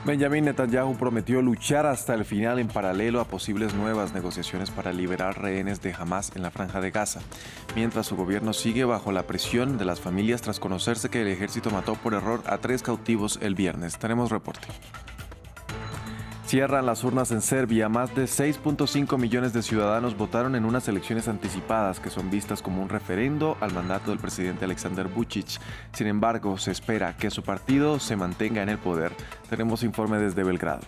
Benjamin Netanyahu prometió luchar hasta el final en paralelo a posibles nuevas negociaciones para liberar rehenes de Hamás en la Franja de Gaza, mientras su gobierno sigue bajo la presión de las familias tras conocerse que el ejército mató por error a 3 cautivos el viernes. Tenemos reporte. Cierran las urnas en Serbia. Más de 6.5 millones de ciudadanos votaron en unas elecciones anticipadas que son vistas como un referendo al mandato del presidente Aleksandar Vučić. Sin embargo, se espera que su partido se mantenga en el poder. Tenemos informe desde Belgrado.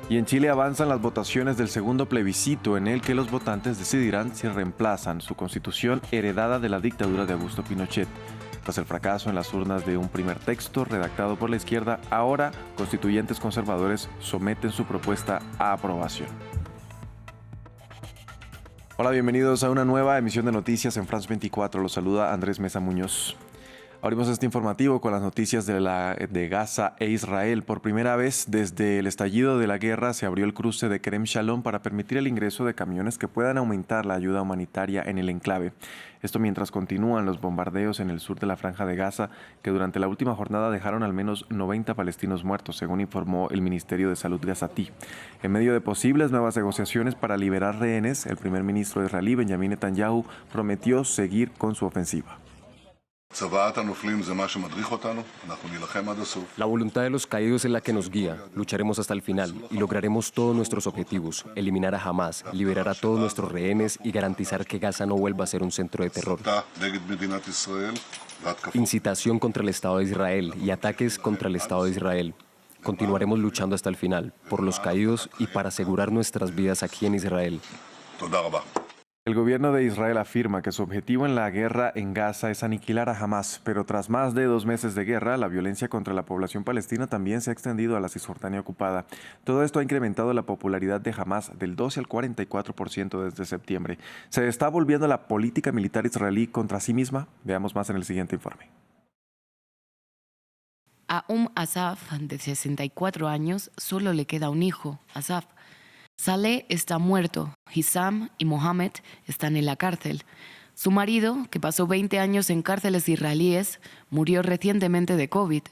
Y en Chile avanzan las votaciones del segundo plebiscito en el que los votantes decidirán si reemplazan su constitución heredada de la dictadura de Augusto Pinochet. Tras el fracaso en las urnas de un primer texto redactado por la izquierda, ahora constituyentes conservadores someten su propuesta a aprobación. Hola, bienvenidos a una nueva emisión de noticias en France 24. Los saluda Andrés Mesa Muñoz. Abrimos este informativo con las noticias de Gaza e Israel. Por primera vez desde el estallido de la guerra se abrió el cruce de Kerem Shalom para permitir el ingreso de camiones que puedan aumentar la ayuda humanitaria en el enclave. Esto mientras continúan los bombardeos en el sur de la Franja de Gaza, que durante la última jornada dejaron al menos 90 palestinos muertos, según informó el Ministerio de Salud gazatí. En medio de posibles nuevas negociaciones para liberar rehenes, el primer ministro israelí, Benjamin Netanyahu, prometió seguir con su ofensiva. La voluntad de los caídos es la que nos guía. Lucharemos hasta el final y lograremos todos nuestros objetivos: eliminar a Hamás, liberar a todos nuestros rehenes y garantizar que Gaza no vuelva a ser un centro de terror. Incitación contra el Estado de Israel y ataques contra el Estado de Israel. Continuaremos luchando hasta el final, por los caídos y para asegurar nuestras vidas aquí en Israel. El gobierno de Israel afirma que su objetivo en la guerra en Gaza es aniquilar a Hamás, pero tras más de 2 meses de guerra, la violencia contra la población palestina también se ha extendido a la Cisjordania ocupada. Todo esto ha incrementado la popularidad de Hamás del 12 al 44% desde septiembre. ¿Se está volviendo la política militar israelí contra sí misma? Veamos más en el siguiente informe. A Asaf, de 64 años, solo le queda un hijo, Asaf. Saleh está muerto, Hissam y Mohamed están en la cárcel. Su marido, que pasó 20 años en cárceles israelíes, murió recientemente de COVID.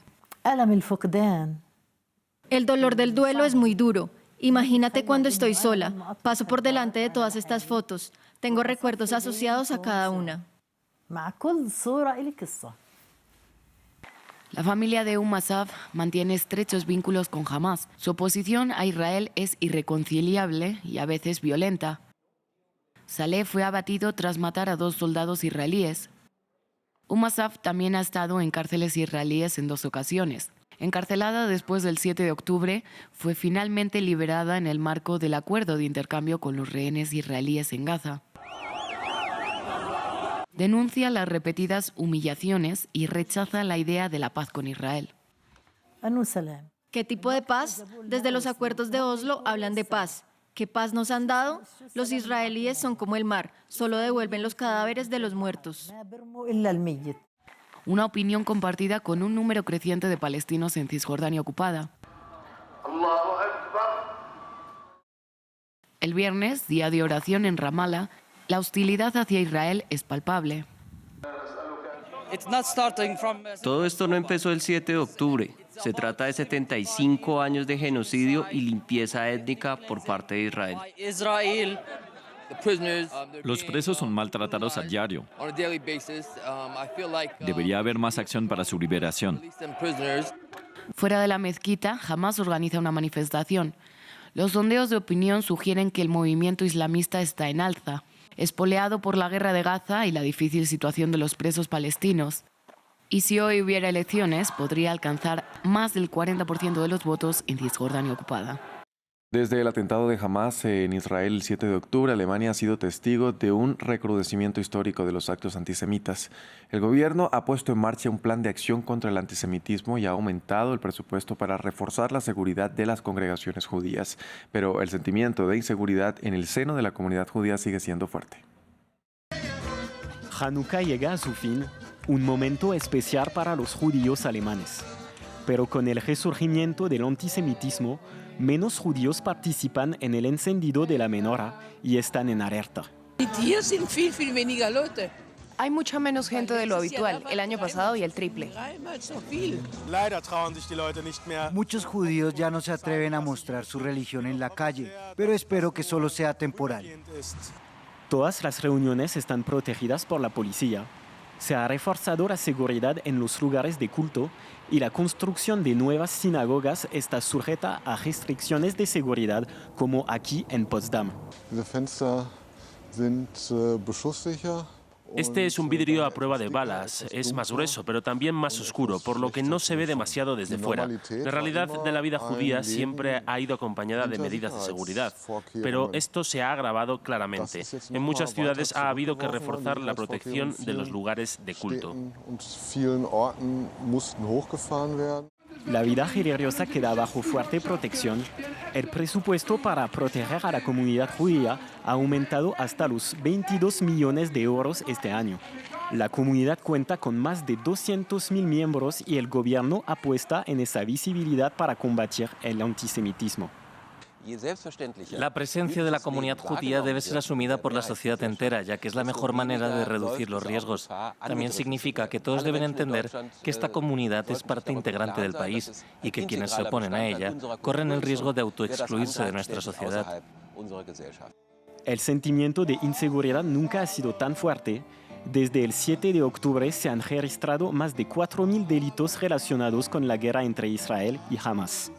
El dolor del duelo es muy duro. Imagínate cuando estoy sola. Paso por delante de todas estas fotos. Tengo recuerdos asociados a cada una. La familia de Asaf mantiene estrechos vínculos con Hamás. Su oposición a Israel es irreconciliable y a veces violenta. Saleh fue abatido tras matar a 2 soldados israelíes. Asaf también ha estado en cárceles israelíes en 2 ocasiones. Encarcelada después del 7 de octubre, fue finalmente liberada en el marco del acuerdo de intercambio con los rehenes israelíes en Gaza. Denuncia las repetidas humillaciones y rechaza la idea de la paz con Israel. ¿Qué tipo de paz? Desde los acuerdos de Oslo hablan de paz. ¿Qué paz nos han dado? Los israelíes son como el mar, solo devuelven los cadáveres de los muertos. Una opinión compartida con un número creciente de palestinos en Cisjordania ocupada. El viernes, día de oración en Ramallah, la hostilidad hacia Israel es palpable. Todo esto no empezó el 7 de octubre. Se trata de 75 años de genocidio y limpieza étnica por parte de Israel. Los presos son maltratados a diario. Debería haber más acción para su liberación. Fuera de la mezquita, Hamás organiza una manifestación. Los sondeos de opinión sugieren que el movimiento islamista está en alza, espoleado por la guerra de Gaza y la difícil situación de los presos palestinos. Y si hoy hubiera elecciones, podría alcanzar más del 40% de los votos en Cisjordania ocupada. Desde el atentado de Hamás en Israel el 7 de octubre, Alemania ha sido testigo de un recrudecimiento histórico de los actos antisemitas. El gobierno ha puesto en marcha un plan de acción contra el antisemitismo y ha aumentado el presupuesto para reforzar la seguridad de las congregaciones judías. Pero el sentimiento de inseguridad en el seno de la comunidad judía sigue siendo fuerte. Hanukkah llega a su fin, un momento especial para los judíos alemanes. Pero con el resurgimiento del antisemitismo, menos judíos participan en el encendido de la menorá y están en alerta. Hay mucha menos gente de lo habitual, el año pasado y el triple. Muchos judíos ya no se atreven a mostrar su religión en la calle, pero espero que solo sea temporal. Todas las reuniones están protegidas por la policía. Se ha reforzado la seguridad en los lugares de culto y la construcción de nuevas sinagogas está sujeta a restricciones de seguridad, como aquí en Potsdam. Este es un vidrio a prueba de balas, es más grueso, pero también más oscuro, por lo que no se ve demasiado desde fuera. La realidad de la vida judía siempre ha ido acompañada de medidas de seguridad, pero esto se ha agravado claramente. En muchas ciudades ha habido que reforzar la protección de los lugares de culto. La vida religiosa queda bajo fuerte protección. El presupuesto para proteger a la comunidad judía ha aumentado hasta los 22 millones de euros este año. La comunidad cuenta con más de 200.000 miembros y el gobierno apuesta en esa visibilidad para combatir el antisemitismo. La presencia de la comunidad judía debe ser asumida por la sociedad entera, ya que es la mejor manera de reducir los riesgos. También significa que todos deben entender que esta comunidad es parte integrante del país y que quienes se oponen a ella corren el riesgo de autoexcluirse de nuestra sociedad. El sentimiento de inseguridad nunca ha sido tan fuerte. Desde el 7 de octubre se han registrado más de 4.000 delitos relacionados con la guerra entre Israel y Hamas.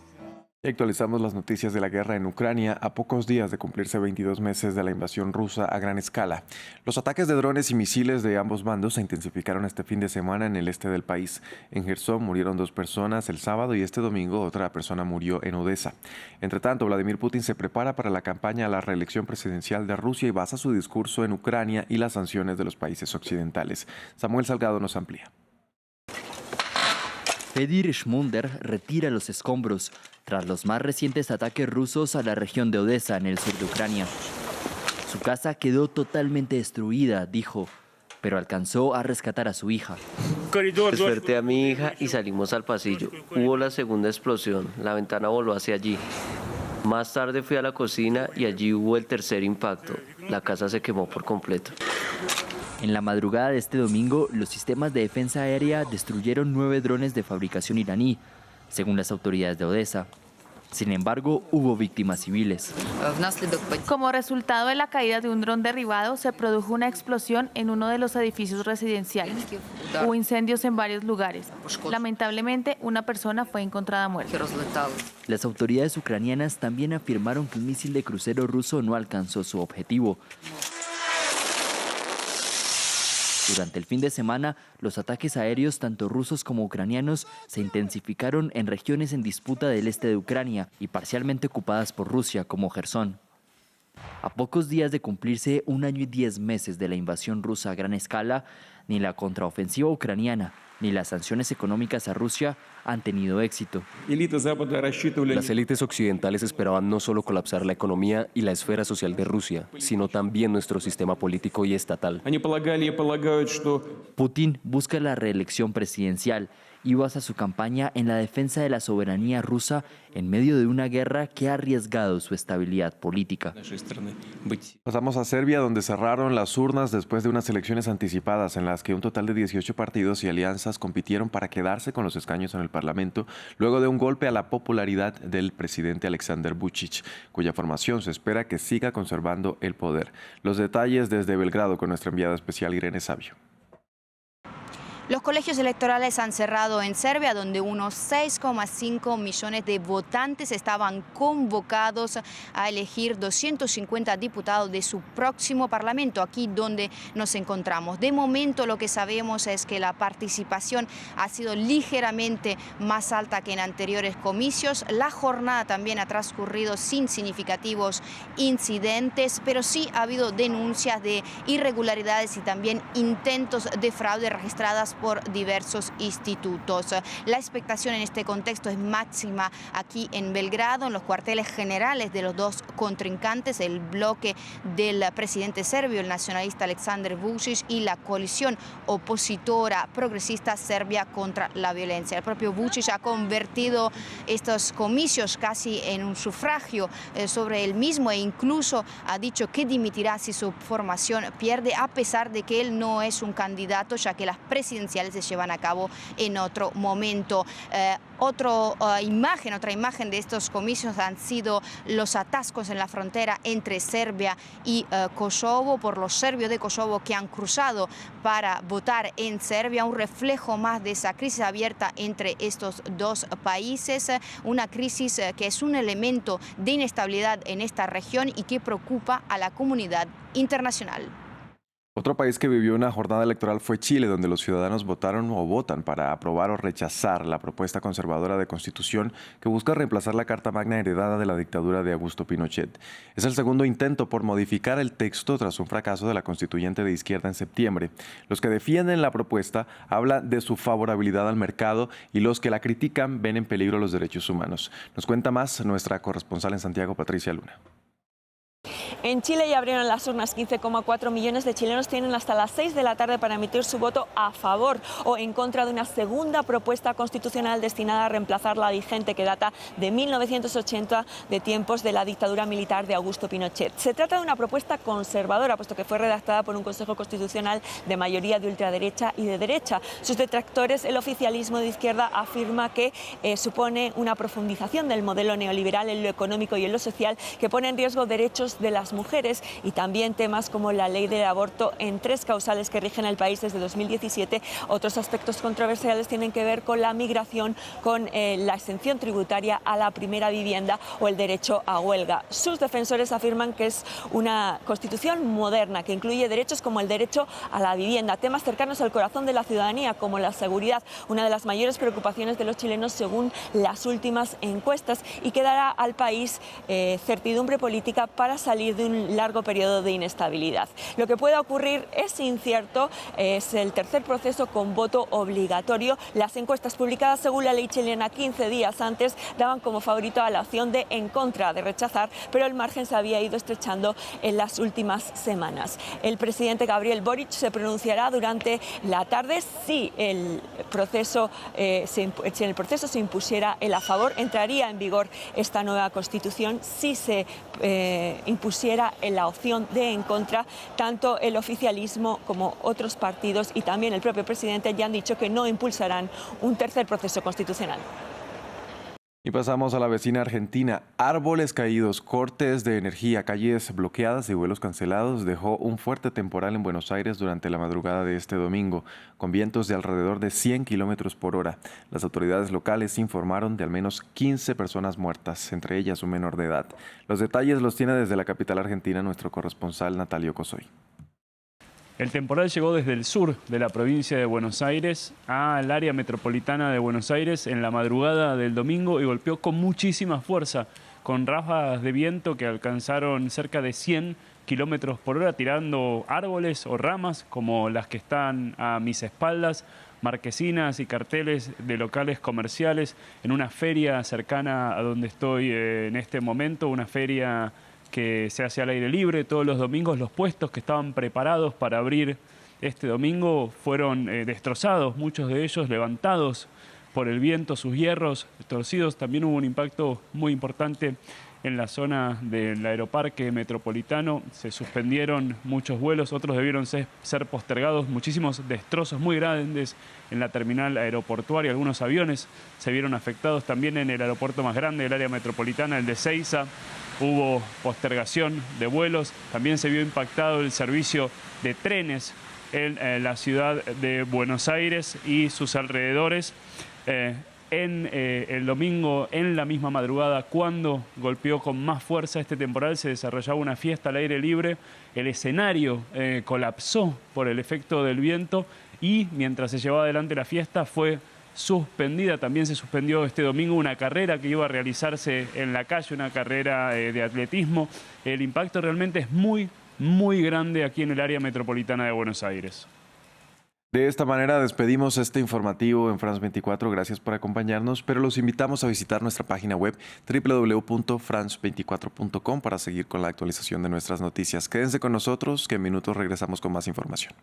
Actualizamos las noticias de la guerra en Ucrania a pocos días de cumplirse 22 meses de la invasión rusa a gran escala. Los ataques de drones y misiles de ambos bandos se intensificaron este fin de semana en el este del país. En Gerson murieron 2 personas el sábado y este domingo otra persona murió en Odessa. Entre tanto, Vladimir Putin se prepara para la campaña a la reelección presidencial de Rusia y basa su discurso en Ucrania y las sanciones de los países occidentales. Samuel Salgado nos amplía. Fedir Shmunder retira los escombros tras los más recientes ataques rusos a la región de Odessa, en el sur de Ucrania. Su casa quedó totalmente destruida, dijo, pero alcanzó a rescatar a su hija. Desperté a mi hija y salimos al pasillo. Hubo la segunda explosión, la ventana voló hacia allí. Más tarde fui a la cocina y allí hubo el tercer impacto. La casa se quemó por completo. En la madrugada de este domingo, los sistemas de defensa aérea destruyeron 9 drones de fabricación iraní, según las autoridades de Odessa. Sin embargo, hubo víctimas civiles. Como resultado de la caída de un dron derribado, se produjo una explosión en uno de los edificios residenciales. Hubo incendios en varios lugares. Lamentablemente, una persona fue encontrada muerta. Las autoridades ucranianas también afirmaron que un misil de crucero ruso no alcanzó su objetivo. Durante el fin de semana, los ataques aéreos, tanto rusos como ucranianos, se intensificaron en regiones en disputa del este de Ucrania y parcialmente ocupadas por Rusia, como Gerson. A pocos días de cumplirse 1 año y 10 meses de la invasión rusa a gran escala, ni la contraofensiva ucraniana ni las sanciones económicas a Rusia han tenido éxito. Las élites occidentales esperaban no solo colapsar la economía y la esfera social de Rusia, sino también nuestro sistema político y estatal. Putin busca la reelección presidencial y basa su campaña en la defensa de la soberanía rusa en medio de una guerra que ha arriesgado su estabilidad política. Pasamos a Serbia, donde cerraron las urnas después de unas elecciones anticipadas en las que un total de 18 partidos y alianzas compitieron para quedarse con los escaños en el Parlamento, luego de un golpe a la popularidad del presidente Aleksandar Vučić, cuya formación se espera que siga conservando el poder. Los detalles desde Belgrado con nuestra enviada especial Irene Sabio. Los colegios electorales han cerrado en Serbia, donde unos 6,5 millones de votantes estaban convocados a elegir 250 diputados de su próximo parlamento, aquí donde nos encontramos. De momento lo que sabemos es que la participación ha sido ligeramente más alta que en anteriores comicios. La jornada también ha transcurrido sin significativos incidentes, pero sí ha habido denuncias de irregularidades y también intentos de fraude registradas por diversos institutos. La expectación en este contexto es máxima aquí en Belgrado, en los cuarteles generales de los dos contrincantes, el bloque del presidente serbio, el nacionalista Aleksandar Vučić, y la coalición opositora progresista Serbia contra la violencia. El propio Vučić ha convertido estos comicios casi en un sufragio sobre él mismo e incluso ha dicho que dimitirá si su formación pierde, a pesar de que él no es un candidato, ya que las presidenciales se llevan a cabo en otro momento. Otra imagen de estos comicios han sido los atascos en la frontera entre Serbia y Kosovo, por los serbios de Kosovo que han cruzado para votar en Serbia, un reflejo más de esa crisis abierta entre estos dos países, una crisis que es un elemento de inestabilidad en esta región y que preocupa a la comunidad internacional. Otro país que vivió una jornada electoral fue Chile, donde los ciudadanos votaron o votan para aprobar o rechazar la propuesta conservadora de constitución que busca reemplazar la Carta Magna heredada de la dictadura de Augusto Pinochet. Es el segundo intento por modificar el texto tras un fracaso de la constituyente de izquierda en septiembre. Los que defienden la propuesta hablan de su favorabilidad al mercado y los que la critican ven en peligro los derechos humanos. Nos cuenta más nuestra corresponsal en Santiago, Patricia Luna. En Chile ya abrieron las urnas. 15,4 millones de chilenos tienen hasta las 6 de la tarde para emitir su voto a favor o en contra de una segunda propuesta constitucional destinada a reemplazar la vigente, que data de 1980, de tiempos de la dictadura militar de Augusto Pinochet. Se trata de una propuesta conservadora, puesto que fue redactada por un Consejo Constitucional de mayoría de ultraderecha y de derecha. Sus detractores, el oficialismo de izquierda, afirma que supone una profundización del modelo neoliberal en lo económico y en lo social, que pone en riesgo derechos de las mujeres y también temas como la ley del aborto en 3 causales que rigen el país desde 2017. Otros aspectos controversiales tienen que ver con la migración, con la exención tributaria a la primera vivienda o el derecho a huelga. Sus defensores afirman que es una constitución moderna que incluye derechos como el derecho a la vivienda, temas cercanos al corazón de la ciudadanía como la seguridad, una de las mayores preocupaciones de los chilenos según las últimas encuestas, y que dará al país certidumbre política para salir de un largo periodo de inestabilidad. Lo que pueda ocurrir es incierto, es el tercer proceso con voto obligatorio. Las encuestas publicadas según la ley chilena 15 días antes daban como favorito a la opción de en contra, de rechazar, pero el margen se había ido estrechando en las últimas semanas. El presidente Gabriel Boric se pronunciará durante la tarde. Si en el proceso se impusiera el a favor, entraría en vigor esta nueva constitución. Si se impusiera en la opción de en contra, tanto el oficialismo como otros partidos y también el propio presidente ya han dicho que no impulsarán un tercer proceso constitucional. Y pasamos a la vecina Argentina. Árboles caídos, cortes de energía, calles bloqueadas y vuelos cancelados dejó un fuerte temporal en Buenos Aires durante la madrugada de este domingo, con vientos de alrededor de 100 kilómetros por hora. Las autoridades locales informaron de al menos 15 personas muertas, entre ellas un menor de edad. Los detalles los tiene desde la capital argentina nuestro corresponsal Natalio Cosoy. El temporal llegó desde el sur de la provincia de Buenos Aires al área metropolitana de Buenos Aires en la madrugada del domingo y golpeó con muchísima fuerza, con ráfagas de viento que alcanzaron cerca de 100 kilómetros por hora, tirando árboles o ramas como las que están a mis espaldas, marquesinas y carteles de locales comerciales en una feria cercana a donde estoy en este momento, una feria que se hace al aire libre todos los domingos. Los puestos que estaban preparados para abrir este domingo fueron destrozados, muchos de ellos levantados por el viento, sus hierros torcidos. También hubo un impacto muy importante en la zona del aeroparque metropolitano. Se suspendieron muchos vuelos, otros debieron ser postergados. Muchísimos destrozos muy grandes en la terminal aeroportuaria. Algunos aviones se vieron afectados también en el aeropuerto más grande del área metropolitana, el de Ezeiza. Hubo postergación de vuelos. También se vio impactado el servicio de trenes en la ciudad de Buenos Aires y sus alrededores. El domingo, en la misma madrugada, cuando golpeó con más fuerza este temporal, se desarrollaba una fiesta al aire libre. El escenario colapsó por el efecto del viento y mientras se llevaba adelante la fiesta fue suspendida. También se suspendió este domingo una carrera que iba a realizarse en la calle, una carrera de atletismo. El impacto realmente es muy grande aquí en el área metropolitana de Buenos Aires. De esta manera despedimos este informativo en France 24. Gracias por acompañarnos, pero los invitamos a visitar nuestra página web www.france24.com para seguir con la actualización de nuestras noticias. Quédense con nosotros, que en minutos regresamos con más información.